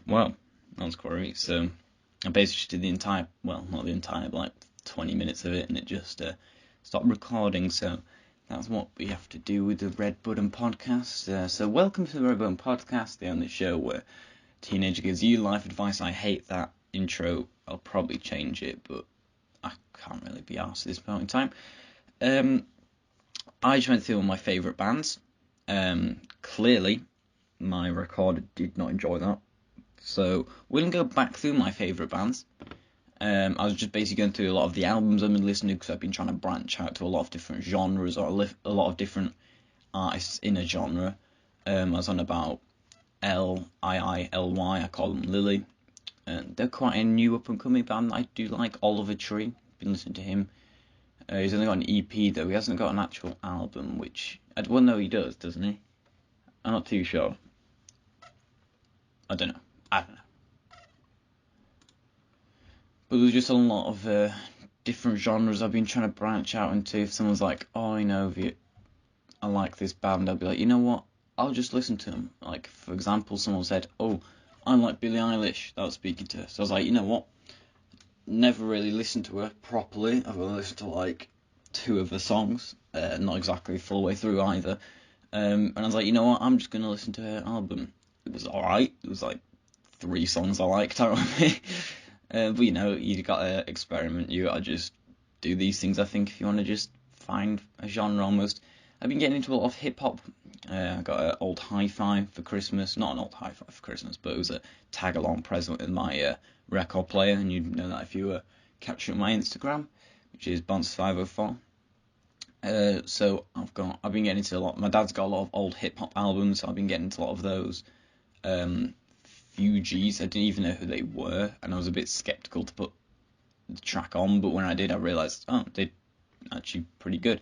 Well, that was quite. So I basically just did the entire, well, not the entire, but like 20 minutes of it, and it just stopped recording. So that's what we have to do with the Red Button podcast. So welcome to the Red Button podcast, the only show where a teenager gives you life advice. I hate that intro. I'll probably change it, but I can't really be arsed at this point in time. I just went through all my favourite bands. Clearly, my recorder did not enjoy that. So we're going to go back through my favourite bands. I was just basically going through a lot of the albums I've been listening to because I've been trying to branch out to a lot of different genres or a lot of different artists in a genre. I was on about Lily, I call them Lily. They're quite a new up and coming band. I do like Oliver Tree. Been listening to him. He's only got an EP though. He hasn't got an actual album, which well no he does, doesn't he? I'm not too sure. I don't know. But there's just a lot of different genres I've been trying to branch out into. If someone's like, oh, I like this band, I'll be like, you know what? I'll just listen to them. Like, for example, someone said, oh, I like Billie Eilish. That was speaking to her. So I was like, you know what? Never really listened to her properly. I've only listened to like 2 of her songs. Not exactly full way through either. And I was like, you know what? I'm just going to listen to her album. It was alright. It was like 3 songs I liked, I remember. But you gotta experiment. You gotta just do these things. I think if you want to just find a genre, almost. I've been getting into a lot of hip hop. I got an old hi-fi for Christmas. Not an old hi-fi for Christmas, but it was a tag-along present with my record player. And you'd know that if you were catching my Instagram, which is Bonce504. So I've been getting into a lot. My dad's got a lot of old hip hop albums, so I've been getting into a lot of those. Fugees, I didn't even know who they were, and I was a bit skeptical to put the track on, but when I did, I realised, oh, they're actually pretty good.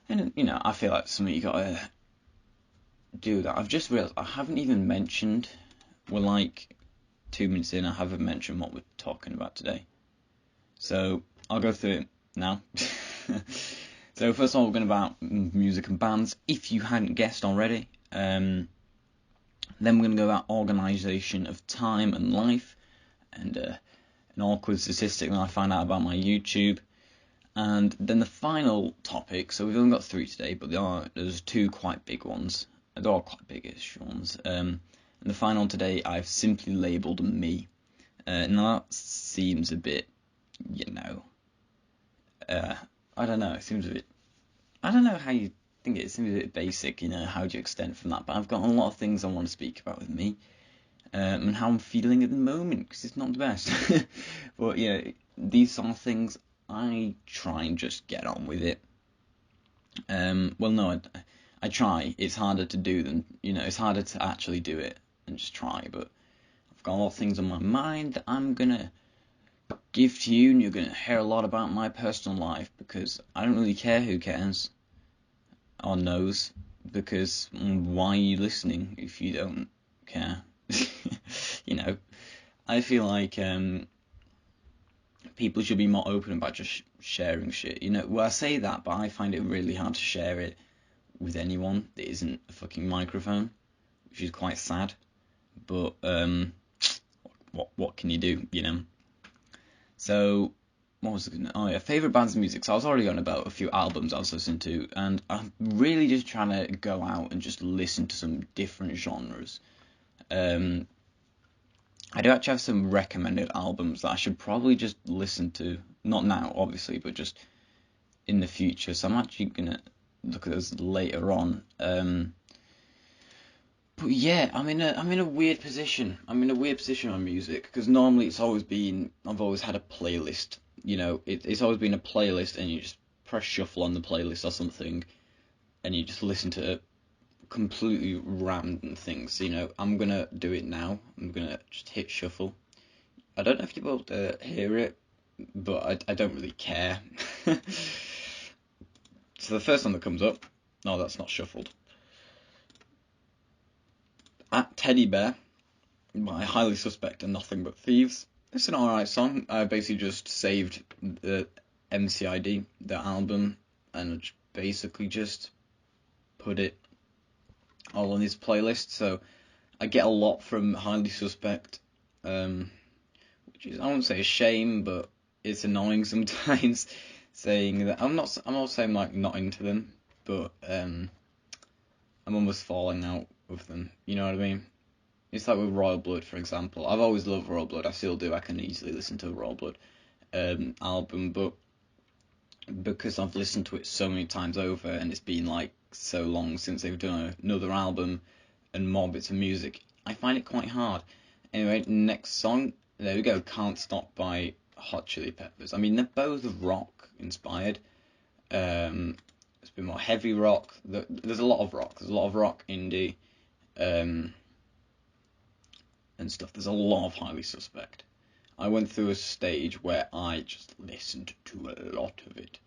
And, I feel like something you gotta do that. I've just realised I haven't even mentioned, we're like 2 minutes in, I haven't mentioned what we're talking about today. So, I'll go through it now. So, first of all, we're going about music and bands, if you hadn't guessed already. Then we're going to go about organisation of time and life, and an awkward statistic that I found out about my YouTube. And then the final topic, so we've only got 3 today, but there's 2 quite big ones. They're all quite big-ish ones. And the final today, I've simply labelled me. Now that seems a bit, I don't know, it seems a bit, I don't know how you think it seems a bit basic, how do you extend from that? But I've got a lot of things I want to speak about with me, and how I'm feeling at the moment, because it's not the best. But these are things I try and just get on with it. Well, no, I try. It's harder to do than, it's harder to actually do it and just try. But I've got a lot of things on my mind that I'm gonna give to you, and you're gonna hear a lot about my personal life, because I don't really care who cares or knows, because why are you listening if you don't care? I feel like people should be more open about just sharing shit. Well, I say that, but I find it really hard to share it with anyone that isn't a fucking microphone, which is quite sad. But what can you do, So what was it? Oh yeah, favourite bands and music. So I was already on about a few albums I was listening to, and I'm really just trying to go out and just listen to some different genres. I do actually have some recommended albums that I should probably just listen to. Not now, obviously, but just in the future. So I'm actually gonna look at those later on. But yeah, I'm in a weird position. I'm in a weird position on music, because normally I've always had a playlist. It's always been a playlist, and you just press shuffle on the playlist or something, and you just listen to completely random things. I'm gonna do it now. I'm gonna just hit shuffle. I don't know if you'll be able to hear it, but I don't really care. So the first one that comes up, no, that's not shuffled. At Teddy Bear by Highly Suspect and Nothing But Thieves. It's an alright song. I basically just saved the MCID, the album, and basically just put it all on this playlist. So I get a lot from Highly Suspect which is, I won't say a shame, but it's annoying sometimes saying that. I'm not saying like not into them, but I'm almost falling out with them. You know what I mean? It's like with Royal Blood, for example. I've always loved Royal Blood. I still do. I can easily listen to a Royal Blood album, but because I've listened to it so many times over, and it's been like so long since they've done another album and more bits of music, I find it quite hard. Anyway, next song, there we go, Can't Stop by Hot Chili Peppers. I mean, they're both rock inspired. It's been more heavy rock. There's a lot of rock. There's a lot of rock, indie, and stuff. There's a lot of Highly Suspect. I went through a stage where I just listened to a lot of it.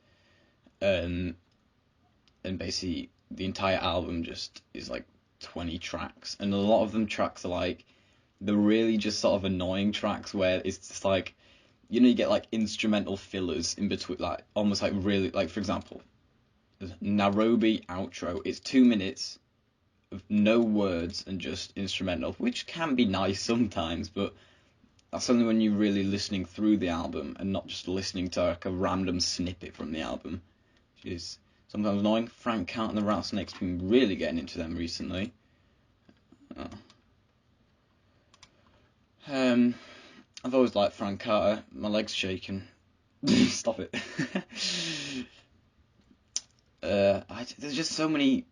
And basically the entire album just is like 20 tracks, and a lot of them tracks are like the really just sort of annoying tracks where it's just like, you know, you get like instrumental fillers in between, like almost like really, like for example, Nairobi outro, it's 2 minutes of no words and just instrumental, which can be nice sometimes, but that's only when you're really listening through the album and not just listening to like a random snippet from the album, which is sometimes annoying. Frank Carter and the Rattlesnakes been really getting into them recently. I've always liked Frank Carter. My leg's shaking. Stop it. There's just so many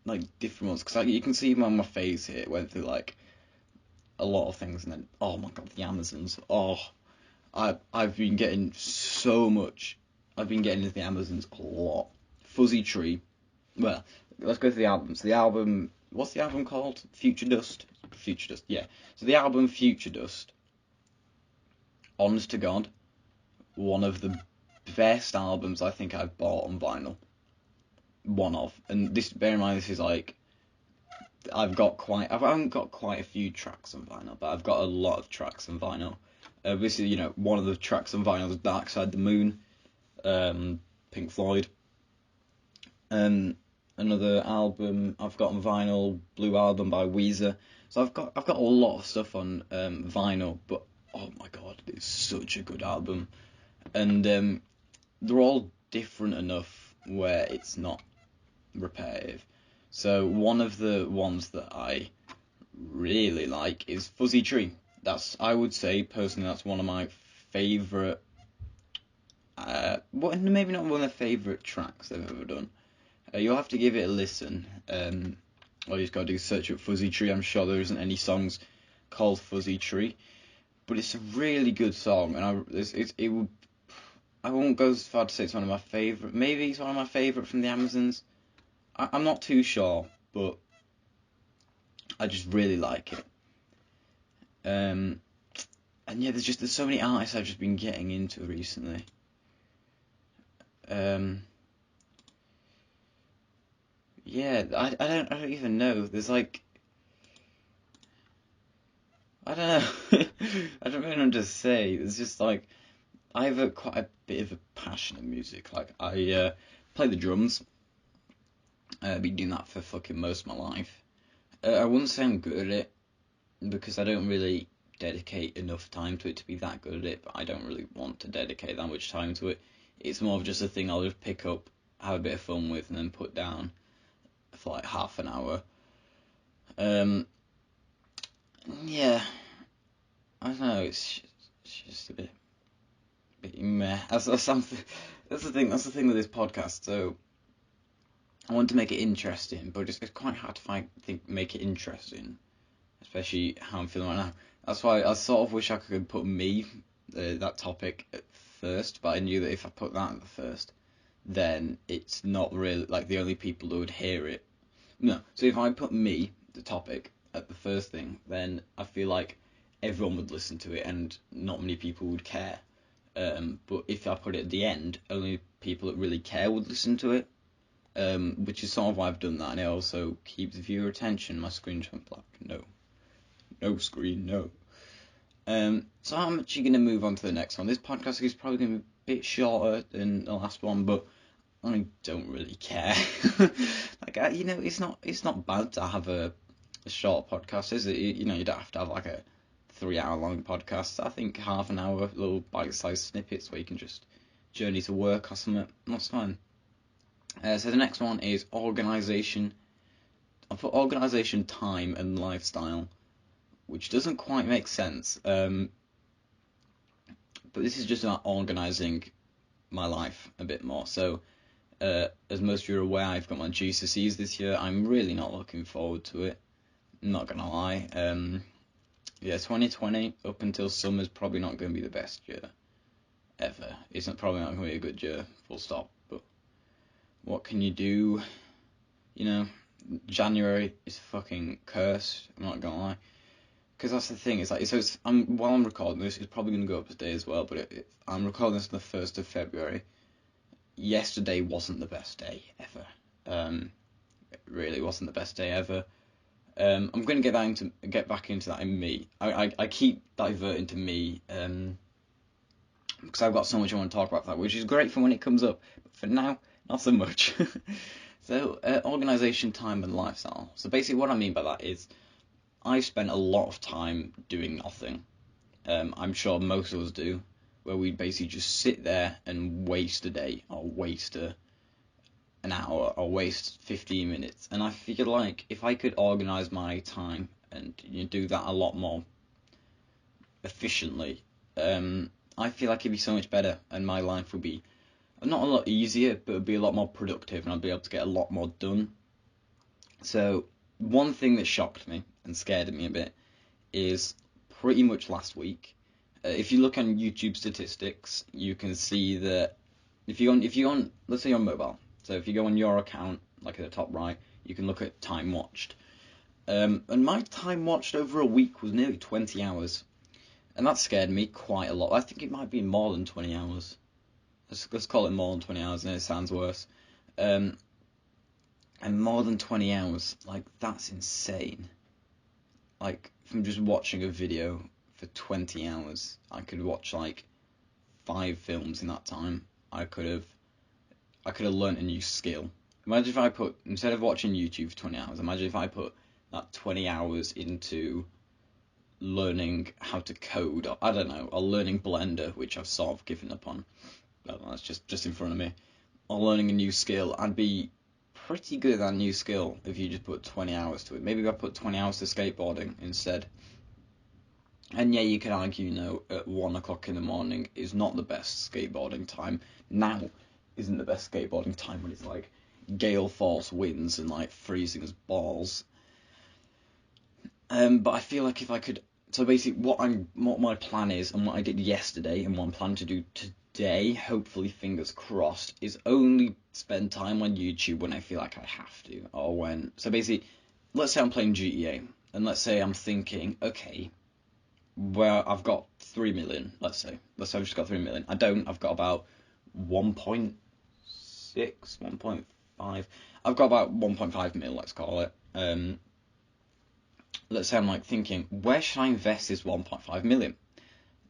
like different ones, because you can see on my face here, it went through like a lot of things, and then oh my god, the Amazons. Oh, I've been getting so much. I've been getting into the Amazons a lot. Fuzzy Tree. Well, let's go to the albums. The album, what's the album called? Future Dust. Future Dust. Yeah. So the album Future Dust. Honest to God, one of the best albums I think I've bought on vinyl. One of, and this, bear in mind, this is like, I haven't got quite a few tracks on vinyl, but I've got a lot of tracks on vinyl. Obviously, you know, one of the tracks on vinyl is Dark Side of the Moon, Pink Floyd. Another album I've got on vinyl, Blue Album by Weezer. So I've got a lot of stuff on vinyl, but oh my god, it's such a good album, and they're all different enough where it's not repetitive. So one of the ones that I really like is Fuzzy Tree. I would say personally, that's one of my favourite, maybe not one of the favourite tracks they've ever done. You'll have to give it a listen. All you just gotta do is search up Fuzzy Tree. I'm sure there isn't any songs called Fuzzy Tree, but it's a really good song, and I won't go as far to say it's one of my favourite. Maybe it's one of my favourite from the Amazons. I'm not too sure, but I just really like it. And yeah, there's so many artists I've just been getting into recently. Yeah, I don't even know. There's like, I don't know. I don't really know what to say. It's just like, I have quite a bit of a passion in music. Like, I play the drums. I've been doing that for fucking most of my life. I wouldn't say I'm good at it, because I don't really dedicate enough time to it to be that good at it, but I don't really want to dedicate that much time to it. It's more of just a thing I'll just pick up, have a bit of fun with, and then put down for like half an hour. Yeah, I don't know, it's just a bit meh. That's the thing with this podcast. So I want to make it interesting, but it's quite hard to make it interesting, especially how I'm feeling right now. That's why I sort of wish I could put that topic at first, but I knew that if I put that at the first, then it's not really like the only people who would hear it. No, so if I put me, the topic, at the first thing, then I feel like everyone would listen to it and not many people would care. But if I put it at the end, only people that really care would listen to it. Which is sort of why I've done that, and it also keeps viewer attention. My screen went black. No screen, no. So I'm actually going to move on to the next one. This podcast is probably going to be a bit shorter than the last one, but I don't really care. Like, it's not bad to have a short podcast, is it? You don't have to have like a 3 hour long podcasts. I think half an hour, little bite-sized snippets where you can just journey to work or something. That's fine. So the next one is organisation. I put organisation, time, and lifestyle, which doesn't quite make sense. But this is just about organising my life a bit more. So, as most of you are aware, I've got my GCSEs this year. I'm really not looking forward to it. I'm not gonna lie. 2020 up until summer is probably not going to be the best year ever. It's probably not going to be a good year, full stop. But what can you do? You know, January is fucking cursed. I'm not gonna lie. Because that's the thing. It's like while I'm recording this, it's probably going to go up today as well. But I'm recording this on the 1st of February. Yesterday wasn't the best day ever. It really wasn't the best day ever. I'm going to get back into that in me. I keep diverting to me because I've got so much I want to talk about that, which is great for when it comes up. But for now, not so much. So, organisation, time, and lifestyle. So basically, what I mean by that is I spent a lot of time doing nothing. I'm sure most of us do, where we basically just sit there and waste a day, or waste an hour, or waste 15 minutes. And I feel like if I could organise my time and do that a lot more efficiently, I feel like it'd be so much better, and my life would be not a lot easier, but it'd be a lot more productive, and I'd be able to get a lot more done. So one thing that shocked me and scared me a bit is pretty much last week. If you look on YouTube statistics, you can see that if you on let's say on mobile, so if you go on your account, like at the top right, you can look at time watched. And my time watched over a week was nearly 20 hours, and that scared me quite a lot. I think it might be more than 20 hours. Let's call it more than 20 hours, and it sounds worse. And more than 20 hours, like, that's insane. Like, from just watching a video for 20 hours, I could watch, like, 5 films in that time. I could have learnt a new skill. Imagine if I put, instead of watching YouTube for 20 hours, imagine if I put that 20 hours into learning how to code, or, I don't know, or learning Blender, which I've sort of given up on. Well, that's just in front of me. Or learning a new skill. I'd be pretty good at that new skill if you just put 20 hours to it. Maybe if I put 20 hours to skateboarding instead. And yeah, you can argue, at 1 o'clock in the morning is not the best skateboarding time. Now isn't the best skateboarding time when it's like gale force winds and like freezing as balls. But I feel like if I could, so basically what my plan is, and what I did yesterday, and what I'm planning to do today, hopefully fingers crossed, is only spend time on YouTube when I feel like I have to, or when, so basically, let's say I'm playing GTA, and let's say I'm thinking, okay, well, I've got 3 million, let's say I've just got 3 million. I've got about 1.6, 1.5, I've got about 1.5 mil, let's call it. Let's say I'm like thinking, where should I invest this 1.5 million?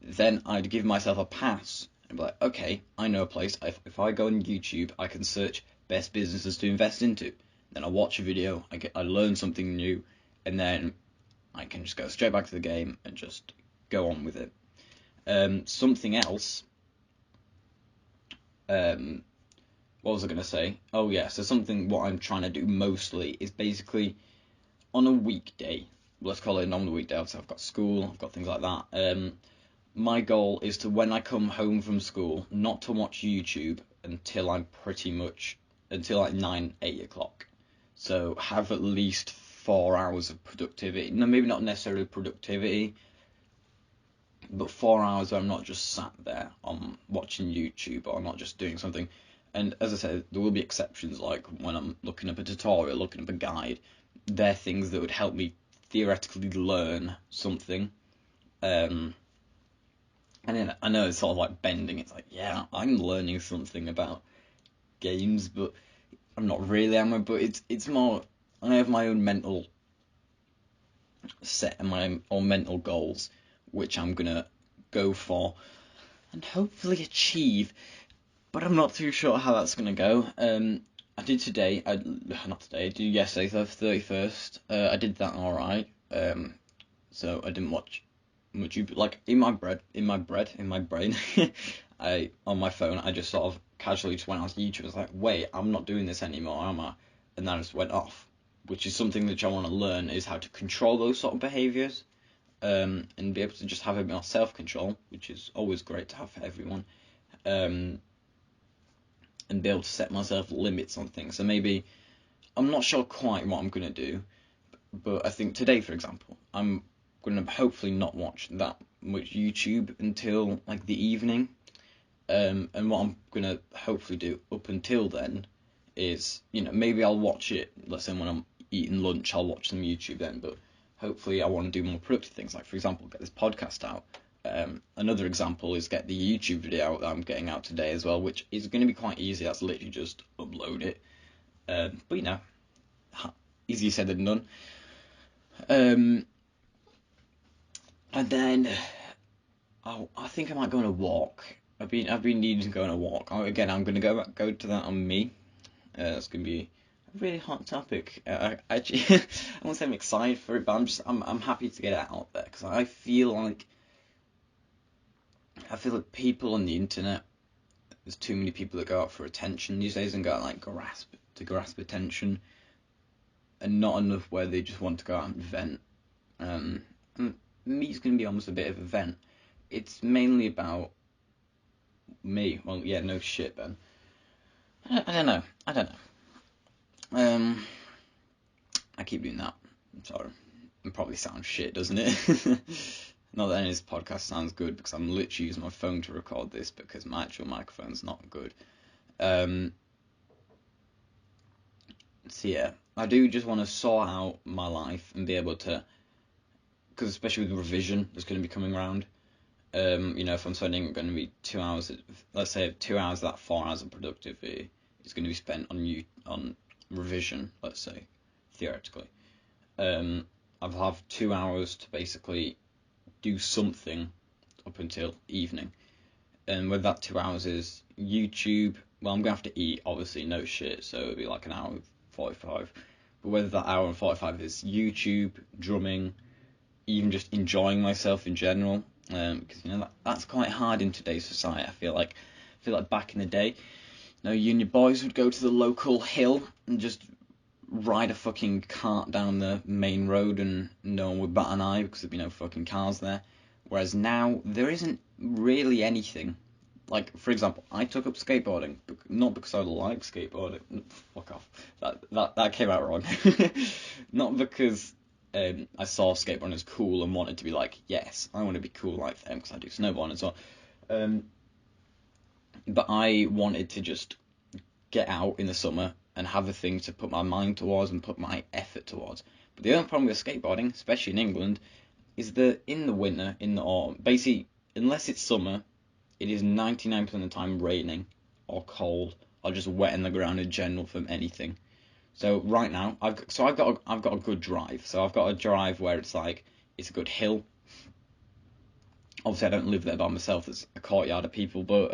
Then I'd give myself a pass and be like, okay, I know a place. If I go on YouTube, I can search best businesses to invest into. Then I watch a video, I learn something new, and then I can just go straight back to the game and just go on with it. Something else. What was I going to say? Oh yeah, so what I'm trying to do mostly is basically on a weekday. Let's call it a normal weekday. So I've got school, I've got things like that. My goal is to, when I come home from school, not to watch YouTube until like 9, 8 o'clock. So have at least 4 hours of productivity. No, maybe not necessarily productivity, but 4 hours where I'm not just sat there on watching YouTube, or not just doing something. And as I said, there will be exceptions, like when I'm looking up a tutorial, looking up a guide. They're things that would help me theoretically learn something. And then I know it's sort of like bending. It's like, yeah, I'm learning something about games, but I'm not really, am I? But it's more, I have my own mental set and my own mental goals, which I'm gonna go for and hopefully achieve. But I'm not too sure how that's gonna go. I did today. I did yesterday, the 31st. I did that alright. So I didn't watch much you like in my brain. I on my phone I just sort of casually just went on YouTube. I was like, wait, I'm not doing this anymore, am I? And then I just went off, which is something that I want to learn, is how to control those sort of behaviors, and be able to just have a bit more self-control, which is always great to have for everyone, and be able to set myself limits on things. So maybe I'm not sure quite what I'm gonna do, but I think today, for example, I'm gonna hopefully not watch that much YouTube until like the evening. And what I'm gonna hopefully do up until then is, maybe I'll watch it. Let's say when I'm eating lunch, I'll watch some YouTube then. But hopefully, I want to do more productive things. Like, for example, get this podcast out. Another example is get the YouTube video out that I'm getting out today as well, which is going to be quite easy. That's literally just upload it. But easier said than done. And then I think I might go on a walk. I've been needing to go on a walk. Again, I'm gonna go to that on me. It's gonna be a really hot topic. Actually, I won't say I'm excited for it, but I'm happy to get it out there because I feel like people on the internet, there's too many people that go out for attention these days and go out like grasp attention, and not enough where they just want to go out and vent. And me's gonna be almost a bit of a vent. It's mainly about me. Well, yeah, no shit, Ben. I don't know. I keep doing that. I'm sorry. It probably sounds shit, doesn't it? Not that any of this podcast sounds good because I'm literally using my phone to record this because my actual microphone's not good. So yeah, I do just want to sort out my life and be able to, because especially with revision that's going to be coming around. If I'm spending going to be 2 hours, let's say 2 hours, that 4 hours of productivity is going to be spent on revision, let's say, theoretically. I'll have 2 hours to basically do something up until evening. And whether that 2 hours is YouTube, well, I'm going to have to eat, obviously, no shit, so it'll be like an hour and 45. But whether that hour and 45 is YouTube, drumming, even just enjoying myself in general, because that's quite hard in today's society. I feel like back in the day, you and your boys would go to the local hill and just ride a fucking cart down the main road and no one would bat an eye because there'd be no fucking cars there. Whereas now there isn't really anything. Like, for example, I took up skateboarding, not because I like skateboarding. Fuck off. That came out wrong. Not because I saw skateboarding as cool and wanted to be like, yes, I want to be cool like them because I do snowboarding as well. But I wanted to just get out in the summer and have a thing to put my mind towards and put my effort towards. But the only problem with skateboarding, especially in England, is that in the winter, in the autumn, basically, unless it's summer, it is 99% of the time raining or cold or just wet in the ground in general from anything. So right now, I've got a good drive. So I've got a drive where it's like it's a good hill. Obviously, I don't live there by myself. There's a courtyard of people, but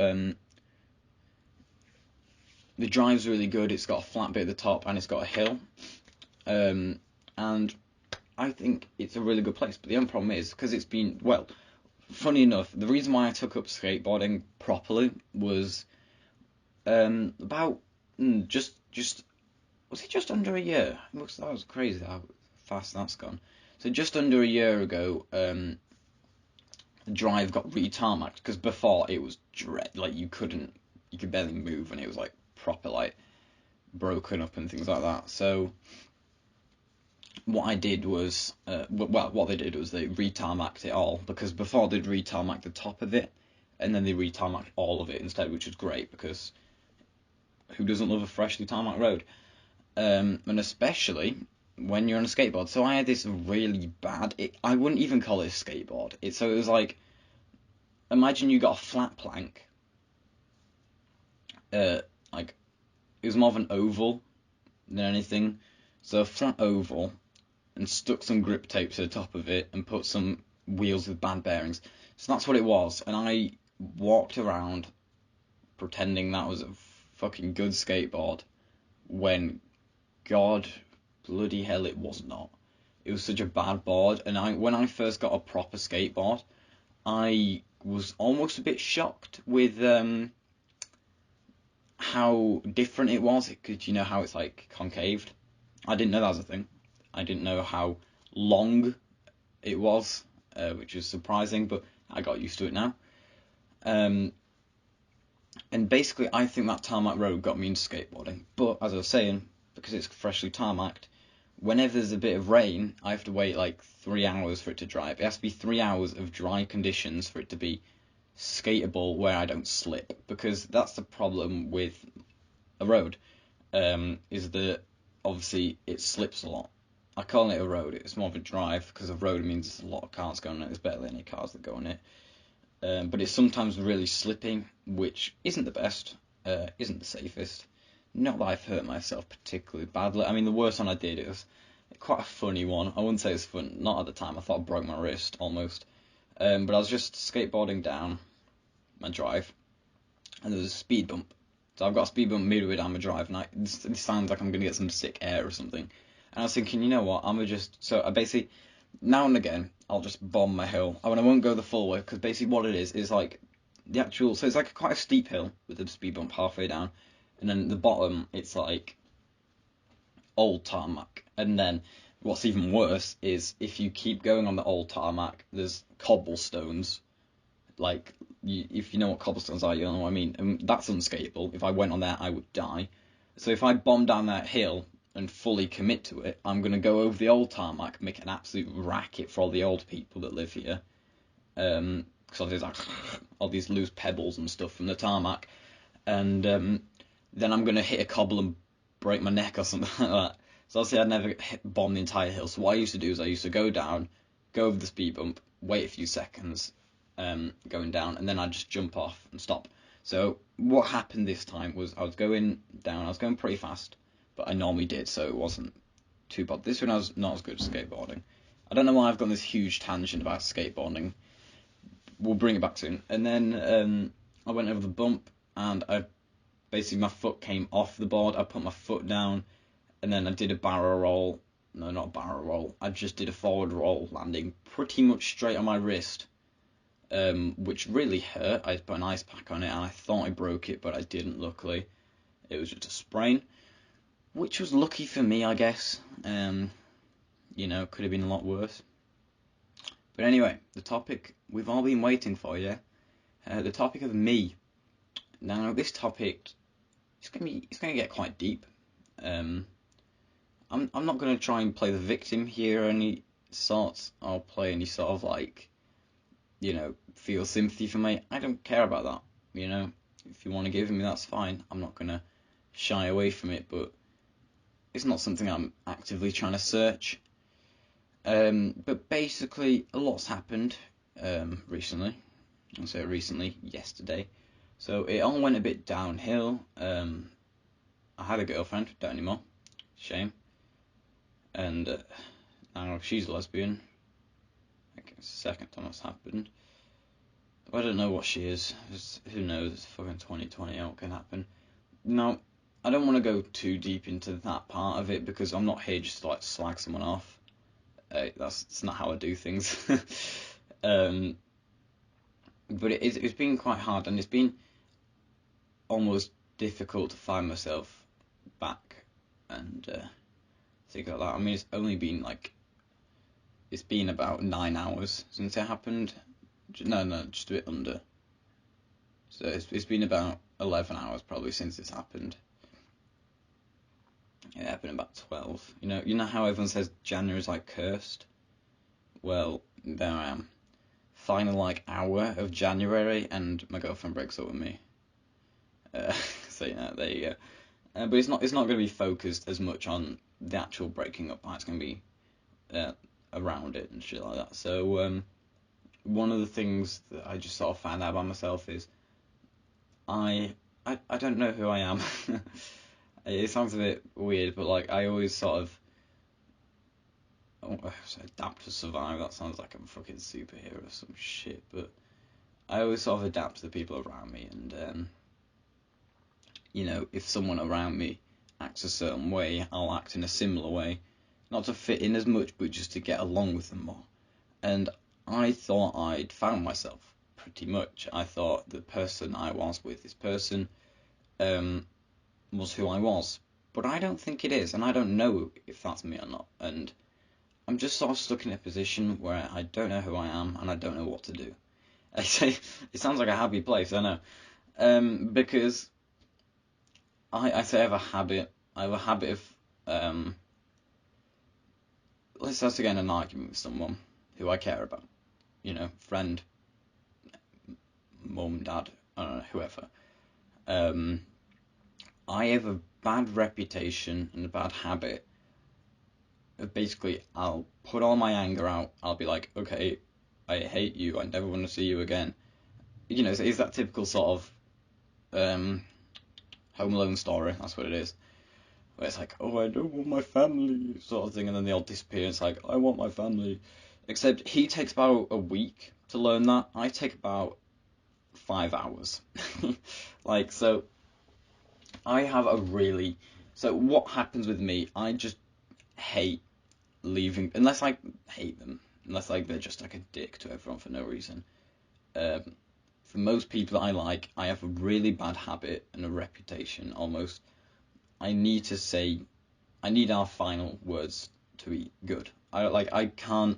the drive's really good. It's got a flat bit at the top and it's got a hill, and I think it's a really good place. But the only problem is because it's been, well, funny enough, the reason why I took up skateboarding properly was about just was it just under a year? That was crazy how fast that's gone. So just under a year ago, the drive got re-tarmacked because before it was like you could barely move and it was like proper like broken up and things like that. So what I did was, what they did was they re-tarmacked it all, because before they'd re-tarmack the top of it and then they re-tarmacked all of it instead, which was great because who doesn't love a freshly tarmacked road? And especially when you're on a skateboard. So I had this really bad, I wouldn't even call it a skateboard. So it was like, imagine you got a flat plank, like it was more of an oval than anything. So a flat oval, and stuck some grip tape to the top of it and put some wheels with bad bearings. So that's what it was. And I walked around pretending that was a fucking good skateboard when God bloody hell it was not. it was such a bad board. And when I first got a proper skateboard, I was almost a bit shocked with how different it was. Because you know how it's like concaved. I didn't know that was a thing. I didn't know how long it was, which is surprising, but I got used to it now. And basically, I think that tarmac road got me into skateboarding. But as I was saying, because it's freshly tarmacked, whenever there's a bit of rain, I have to wait like 3 hours for it to dry. It has to be 3 hours of dry conditions for it to be skatable where I don't slip. Because that's the problem with a road, is that obviously it slips a lot. I call it a road, it's more of a drive, because a road means there's a lot of cars going on it, there's barely any cars that go on it. But it's sometimes really slipping, which isn't the best, isn't the safest. Not that I've hurt myself particularly badly. I mean, the worst one I did, it was quite a funny one. I wouldn't say it's fun, not at the time. I thought I broke my wrist, almost. But I was just skateboarding down my drive, and there was a speed bump. So I've got a speed bump midway down my drive, and this sounds like I'm going to get some sick air or something. And I was thinking, you know what, so I basically, now and again, I'll just bomb my hill. I won't go the full way, because basically what it is like so it's like quite a steep hill with the speed bump halfway down, and then at the bottom it's like old tarmac. And then what's even worse is if you keep going on the old tarmac, there's cobblestones. Like, if you know what cobblestones are, you know what I mean. And that's unskateable. If I went on there, I would die. So if I bomb down that hill and fully commit to it, I'm going to go over the old tarmac, make an absolute racket for all the old people that live here. Because there's like all these loose pebbles and stuff from the tarmac. And then I'm going to hit a cobble and break my neck or something like that. So obviously I'd never bomb the entire hill. So what I used to do is I used to go down, go over the speed bump, wait a few seconds, going down, and then I'd just jump off and stop. So what happened this time was I was going down, I was going pretty fast, but I normally did, so it wasn't too bad. This one I was not as good at skateboarding. I don't know why I've got this huge tangent about skateboarding. We'll bring it back soon. And then I went over the bump, and basically my foot came off the board. I put my foot down, and then I did a barrel roll. No, not a barrel roll. I just did a forward roll, landing pretty much straight on my wrist, which really hurt. I put an ice pack on it, and I thought I broke it, but I didn't, luckily. It was just a sprain, which was lucky for me, I guess. You know, could have been a lot worse. But anyway, the topic we've all been waiting for, yeah? The topic of me. Now, this topic, it's gonna get quite deep. I'm not gonna try and play the victim here or any sorts. I'll play any sort of like, you know, feel sympathy for me. I don't care about that. You know, if you want to give me, that's fine. I'm not gonna shy away from it, but it's not something I'm actively trying to search. But basically, a lot's happened recently. I'll say recently, yesterday. So it all went a bit downhill. I had a girlfriend, don't anymore. Shame. And now she's a lesbian. I guess it's the second time that's happened. I don't know what she is. Who knows? It's fucking 2020. What can happen? Now, I don't want to go too deep into that part of it because I'm not here just to like slag someone off. That's not how I do things. But it's been quite hard, and it's been almost difficult to find myself back and things like that. I mean, it's been about 9 hours since it happened. No, just a bit under. So it's been about 11 hours probably since this happened. It happened about 12. You know how everyone says January's like cursed? Well, there I am. Final like hour of January, and my girlfriend breaks up with me. So there you go. But it's not going to be focused as much on the actual breaking up part. It's going to be around it and shit like that. So one of the things that I just sort of found out about myself is I don't know who I am. It sounds a bit weird, but like I always sort of adapt to survive. That sounds like I'm a fucking superhero or some shit, but I always sort of adapt to the people around me, and you know, if someone around me acts a certain way, I'll act in a similar way. not to fit in as much, but just to get along with them more. And I thought I'd found myself pretty much. I thought the person I was with this person was who I was, but I don't think it is, and I don't know if that's me or not. And I'm just sort of stuck in a position where I don't know who I am and I don't know what to do. I say it sounds like a happy place, I know, because I say I have a habit. I have a habit of let's say to get in an argument with someone who I care about, friend, mum, dad, I don't know, whoever. I have a bad reputation and a bad habit of basically I'll put all my anger out. I'll be like, okay, I hate you. I never want to see you again. It's that typical sort of Home Alone story. That's what it is. Where it's like, oh, I don't want my family, sort of thing, and then they all disappear. It's like, I want my family. Except he takes about a week to learn that. I take about 5 hours. So I have so what happens with me, I just hate leaving, unless I hate them, unless they're just like a dick to everyone for no reason. For most people that I like, I have a really bad habit and a reputation almost. I need our final words to be good. I can't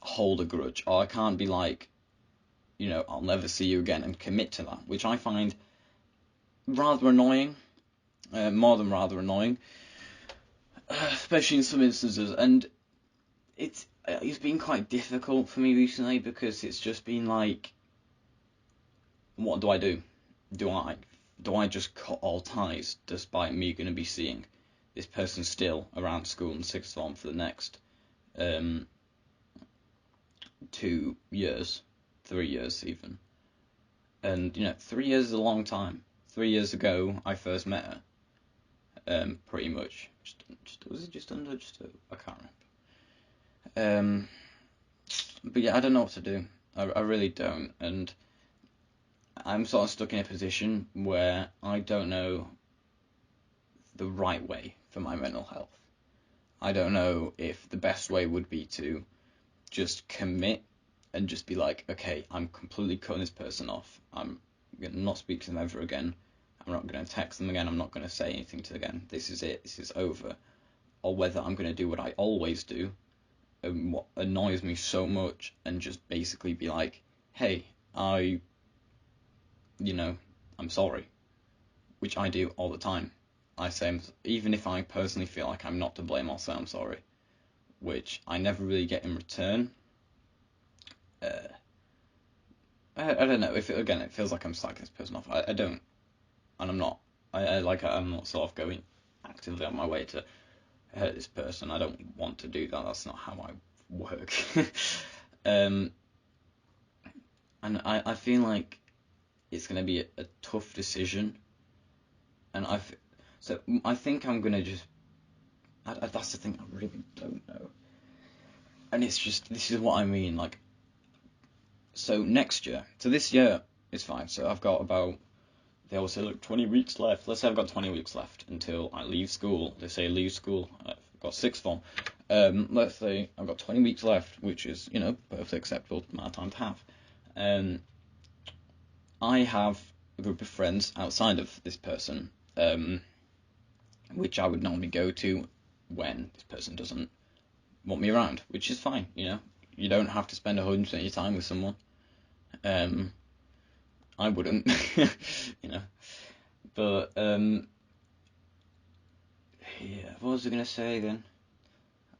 hold a grudge, or I can't be like, I'll never see you again and commit to that, which I find rather annoying, more than rather annoying, especially in some instances. And it's been quite difficult for me recently because it's just been like, what do I do? Do I just cut all ties despite me going to be seeing this person still around school in sixth form for the next 2 years, 3 years even? And 3 years is a long time. 3 years ago I first met her, pretty much. Was it just under? I can't remember. But yeah, I don't know what to do. I really don't, and I'm sort of stuck in a position where I don't know the right way for my mental health. I don't know if the best way would be to just commit and just be like, okay, I'm completely cutting this person off. I'm going to not speak to them ever again. I'm not going to text them again. I'm not going to say anything to them again. This is it. This is over. Or whether I'm going to do what I always do, and what annoys me so much, and just basically be like, hey, I'm sorry, which I do all the time. I say, even if I personally feel like I'm not to blame, I'll say I'm sorry, which I never really get in return. I don't know, it feels like I'm slacking this person off. I don't, and I'm not. I'm not sort of going actively on my way to hurt this person. I don't want to do that. That's not how I work. And I feel like it's going to be a tough decision, and I think I'm going to just. That's the thing, I really don't know. And it's just, this is what I mean, like, so next year, so this year is fine. So I've got about, they always say, look, 20 weeks left. Let's say I've got 20 weeks left until I leave school. They say leave school. I've got sixth form. Let's say I've got 20 weeks left, which is, perfectly acceptable amount of time to have. I have a group of friends outside of this person, which I would normally go to when this person doesn't want me around, which is fine. You don't have to spend 100% of your time with someone. I wouldn't, But yeah, what was I gonna say then?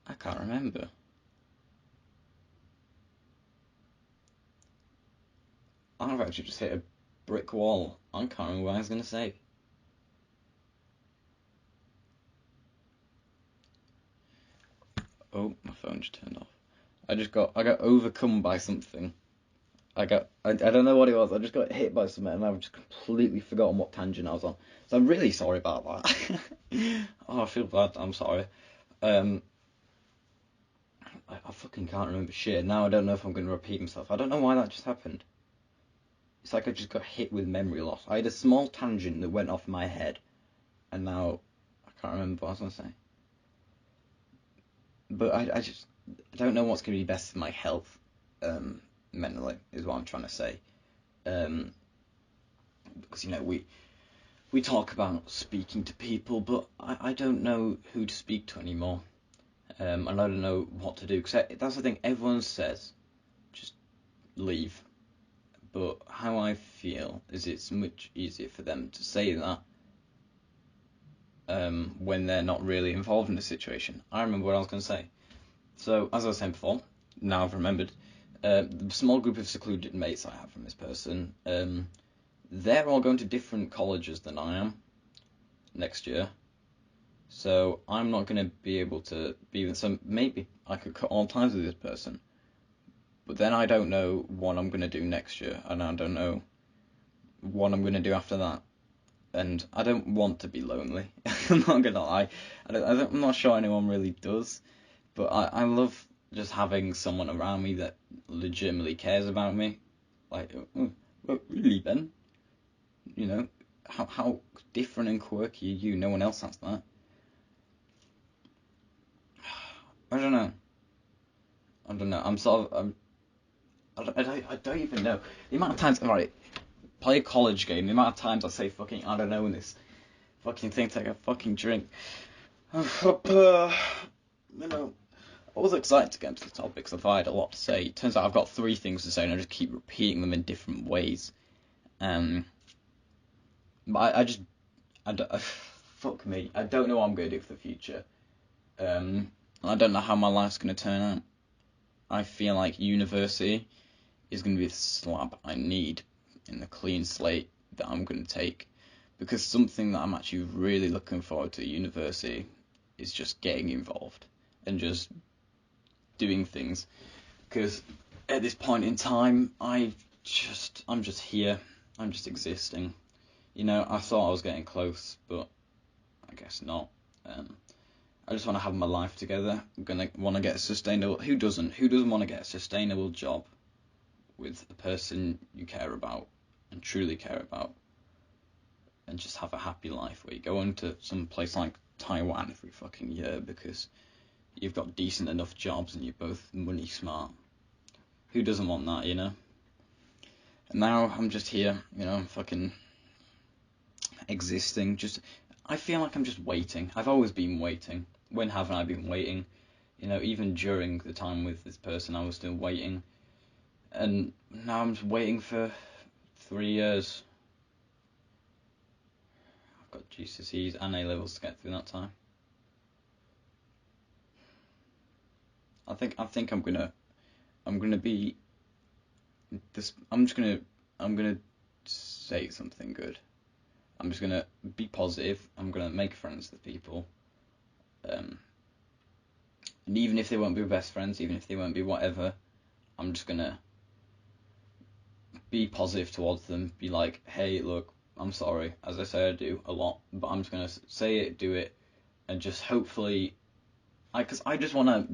I can't remember. I've actually just hit a brick wall. I can't remember what I was gonna say. Oh, my phone just turned off. I got overcome by something. I don't know what it was. I just got hit by something, and I've just completely forgotten what tangent I was on. So I'm really sorry about that. Oh, I feel bad. I'm sorry. I fucking can't remember shit. Now I don't know if I'm going to repeat myself. I don't know why that just happened. It's like I just got hit with memory loss. I had a small tangent that went off my head, and now I can't remember what I was going to say. but I don't know what's going to be best for my health, mentally, is what I'm trying to say. Because we talk about speaking to people, but I don't know who to speak to anymore. And I don't know what to do, because that's the thing, everyone says, just leave. But how I feel is it's much easier for them to say that when they're not really involved in the situation. I remember what I was going to say. So, as I was saying before, now I've remembered, the small group of secluded mates I have from this person, they're all going to different colleges than I am next year. So I'm not going to be able to be with. So maybe I could cut all ties with this person, but then I don't know what I'm going to do next year, and I don't know what I'm going to do after that. And I don't want to be lonely. I'm not going to lie. I'm not sure anyone really does, but I love just having someone around me that legitimately cares about me. Like, well, really, Ben? You know, how different and quirky are you? No one else has that. I don't know. I'm sort of. I don't even know. The amount of times, alright, play a college game, the amount of times I say fucking, I don't know, in this fucking thing, take a fucking drink. You know, I was excited to get into the topic because I thought I had a lot to say. It turns out I've got 3 things to say and I just keep repeating them in different ways. But fuck me, I don't know what I'm going to do for the future. I don't know how my life's going to turn out. I feel like university is going to be the slab I need in the clean slate that I'm going to take. Because something that I'm actually really looking forward to at university is just getting involved and just doing things. Because at this point in time, I'm just here. I'm just existing. I thought I was getting close, but I guess not. I just want to have my life together. I'm gonna want to get a sustainable. Who doesn't? Who doesn't want to get a sustainable job with a person you care about and truly care about, and just have a happy life where you go into some place like Taiwan every fucking year because you've got decent enough jobs and you're both money smart. Who doesn't want that, And now I'm just here, fucking existing. I feel like I'm just waiting. I've always been waiting. When haven't I been waiting? Even during the time with this person, I was still waiting. And now I'm just waiting for 3 years. I've got GCSEs and A levels to get through that time. I think I'm gonna be this. I'm gonna say something good. I'm just gonna be positive. I'm gonna make friends with people. And even if they won't be best friends, even if they won't be whatever, I'm just gonna be positive towards them. Be like, hey, look, I'm sorry, as I say I do a lot, but I'm just gonna say it, do it, and just hopefully, because I just want to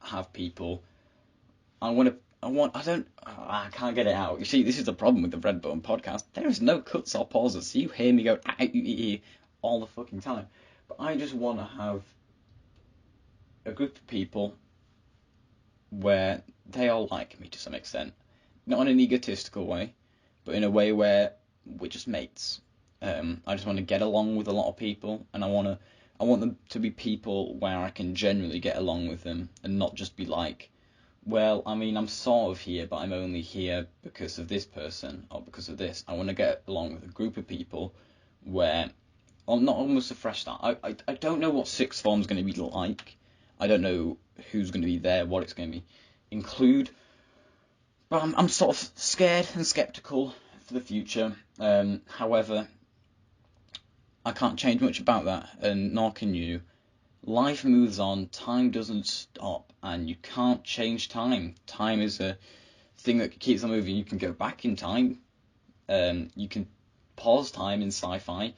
have people. I can't get it out. You see, this is the problem with the Red Bone podcast. There is no cuts or pauses, so you hear me go all the fucking time. But I just want to have a group of people where they all like me to some extent. Not in an egotistical way, but in a way where we're just mates. I just want to get along with a lot of people, and I want them to be people where I can generally get along with them, and not just be like, well, I mean, I'm sort of here, but I'm only here because of this person or because of this. I want to get along with a group of people where, not almost a fresh start. I don't know what sixth form's going to be like. I don't know who's going to be there, what it's going to include. But I'm sort of scared and skeptical for the future. However, I can't change much about that, and nor can you. Life moves on, time doesn't stop, and you can't change time. Time is a thing that keeps on moving. You can go back in time, you can pause time in sci-fi,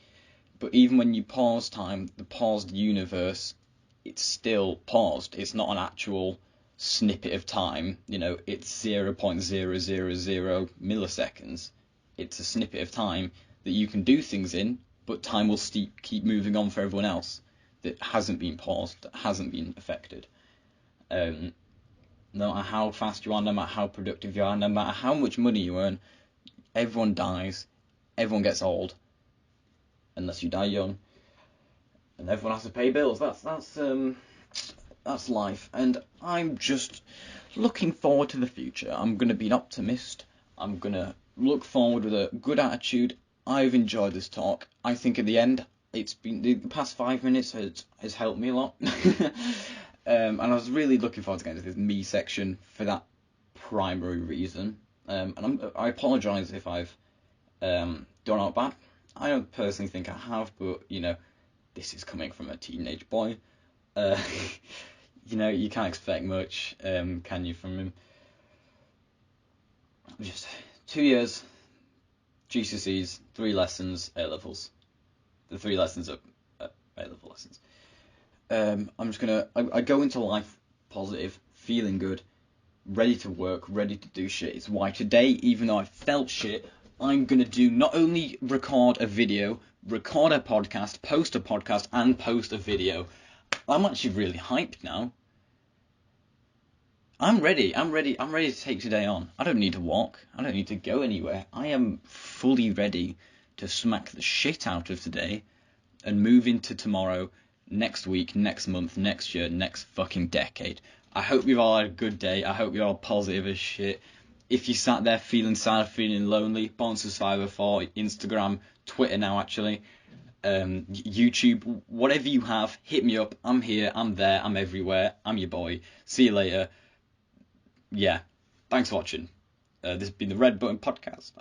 but even when you pause time, the paused universe, it's still paused. It's not an actual snippet of time, it's 0.000 milliseconds. It's a snippet of time that you can do things in, but time will keep moving on for everyone else that hasn't been paused, that hasn't been affected. No matter how fast you are, no matter how productive you are, no matter how much money you earn, everyone dies, everyone gets old, unless you die young, and everyone has to pay bills. That's life, and I'm just looking forward to the future. I'm gonna be an optimist. I'm gonna look forward with a good attitude. I've enjoyed this talk. I think at the end, it's been the past 5 minutes has helped me a lot. And I was really looking forward to getting to this me section for that primary reason. And I apologise if I've done out bad. I don't personally think I have, but this is coming from a teenage boy. You can't expect much, can you, from him? Just 2 years, GCSEs, 3 lessons, A-levels. The 3 lessons are A-level lessons. I'm just gonna. I go into life positive, feeling good, ready to work, ready to do shit. It's why today, even though I felt shit, I'm gonna do not only record a video, record a podcast, and post a video. I'm actually really hyped now. I'm ready to take today on. I don't need to walk. I don't need to go anywhere. I am fully ready to smack the shit out of today and move into tomorrow, next week, next month, next year, next fucking decade. I hope you've all had a good day. I hope you're all positive as shit. If you sat there feeling sad, feeling lonely, Bonsus504, Instagram, Twitter now actually, YouTube, whatever you have, hit me up. I'm here, I'm there, I'm everywhere. I'm your boy. See you later. Yeah, thanks for watching. This has been the Red Button Podcast.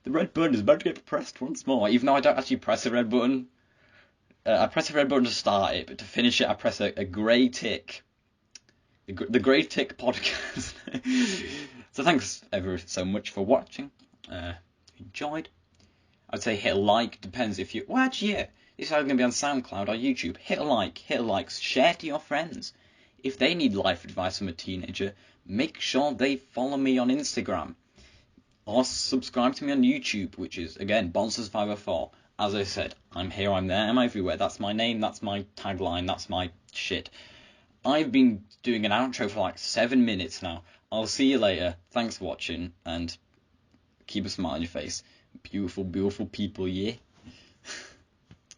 The red button is about to get pressed once more, even though I don't actually press the red button. I press the red button to start it, but to finish it, I press a grey tick. The grey tick podcast. So thanks ever so much for watching. Enjoyed. I'd say hit a like. Depends if you. Well, actually, yeah. This is either going to be on SoundCloud or YouTube. Hit a like. Share to your friends. If they need life advice from a teenager, make sure they follow me on Instagram. Or subscribe to me on YouTube, which is, again, Bonsus504. As I said, I'm here, I'm there, I'm everywhere. That's my name, that's my tagline, that's my shit. I've been doing an outro for like 7 minutes now. I'll see you later. Thanks for watching, and keep a smile on your face. Beautiful, beautiful people, yeah?